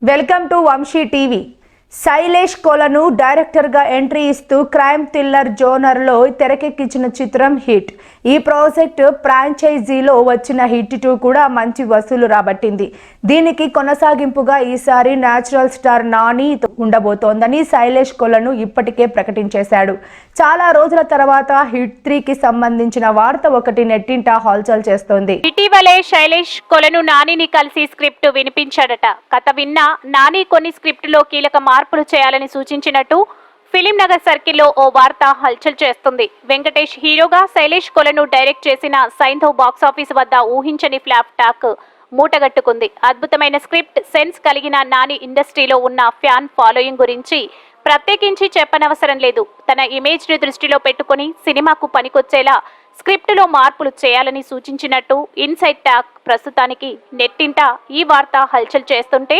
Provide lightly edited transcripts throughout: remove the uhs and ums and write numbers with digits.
Welcome to Vamsi TV. Shailesh Kolanu డైరెక్టర్గా entry ఇస్తూ crime thriller జోనర్లో తెరకెక్కించిన చిత్రం హిట్. ఈ ప్రాజెక్ట్ ఫ్రాంచైజీలో వచ్చిన హిట్ 2 కూడా మంచి వసూలు రాబట్టింది. దీనికి కొనసాగింపుగా ఈసారి న్యాచురల్ స్టార్ నాని ఉండబోతోందని శైలేష్ కొలను ఇప్పటికే ప్రకటించేశాడు. చాలా రోజుల తర్వాత హిట్ 3కి సంబంధించిన వార్త ఒకటి నెట్టింట హల్చల్ చేస్తోంది. ఇటీవలే శైలేష్ కొలను నానిని కలిసి స్క్రిప్ట్ వినిపించాడట. కథ విన్నా నాని కొన్ని స్క్రిప్టులో కీలక మార్పులు చేయాలని సూచించినట్టు ఫిలిం నగర్ సర్కిల్లో ఓ వార్త హల్చల్ చేస్తుంది. వెంకటేష్ హీరోగా శైలేష్ కొలను డైరెక్ట్ చేసిన సైంధవ్ బాక్సాఫీస్ వద్ద ఊహించని ఫ్లాప్ టాక్ మూటగట్టుకుంది. అద్భుతమైన స్క్రిప్ట్ సెన్స్ కలిగిన నాని ఇండస్ట్రీలో ఉన్న ఫ్యాన్ ఫాలోయింగ్ గురించి ప్రత్యేకించి చెప్పనవసరం లేదు. తన ఇమేజ్ ని దృష్టిలో పెట్టుకుని సినిమాకు పనికొచ్చేలా స్క్రిప్టులో మార్పులు చేయాలని సూచించినట్టు ఇన్సైడ్ టాక్ ప్రస్తుతానికి నెట్టింట ఈ వార్త హల్చల్ చేస్తుంటే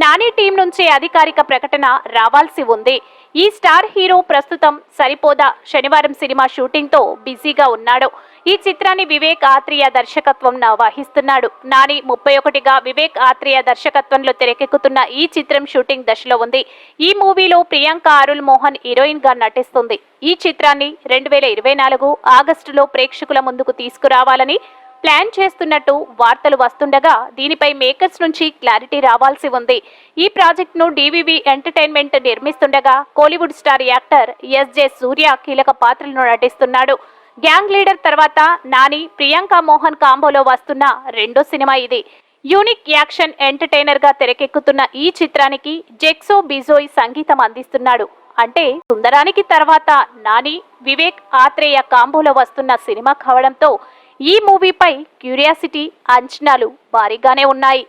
నాని టీం నుంచి అధికారిక ప్రకటన రావాల్సి ఉంది. ఈ స్టార్ హీరో ప్రస్తుతం సరిపోదా శనివారం సినిమా షూటింగ్ తో బిజీగా ఉన్నాడు. ఈ చిత్రాన్ని వివేక్ ఆత్రేయ దర్శకత్వం వహిస్తున్నాడు. నాని 31గా వివేక్ ఆత్రేయ దర్శకత్వంలో తెరకెక్కుతున్న ఈ చిత్రం షూటింగ్ దశలో ఉంది. ఈ మూవీలో ప్రియాంక అరుల్ మోహన్ హీరోయిన్ గా నటిస్తుంది. ఈ చిత్రాన్ని 2024 ఆగస్టులో ప్రేక్షకుల ముందుకు తీసుకురావాలని ప్లాన్ చేస్తున్నట్టు వార్తలు వస్తుండగా దీనిపై మేకర్స్ నుంచి క్లారిటీ రావాల్సి ఉంది. ఈ ప్రాజెక్ట్ ను డివివి ఎంటర్టైన్మెంట్ నిర్మిస్తుండగా కోలీవుడ్ స్టార్ యాక్టర్ ఎస్జే సూర్య కీలక పాత్రలను నటిస్తున్నాడు. గ్యాంగ్ లీడర్ తర్వాత నాని ప్రియాంక మోహన్ కాంబోలో వస్తున్న రెండో సినిమా ఇది. యూనిక్ యాక్షన్ ఎంటర్టైనర్ గా తెరకెక్కుతున్న ఈ చిత్రానికి జెక్సో బిజోయ్ సంగీతం అందిస్తున్నాడు. అంటే సుందరానికి తర్వాత నాని వివేక్ ఆత్రేయ కాంబోలో వస్తున్న సినిమా కావడంతో ఈ మూవీపై క్యూరియాసిటీ అంచనాలు భారీగానే ఉన్నాయి.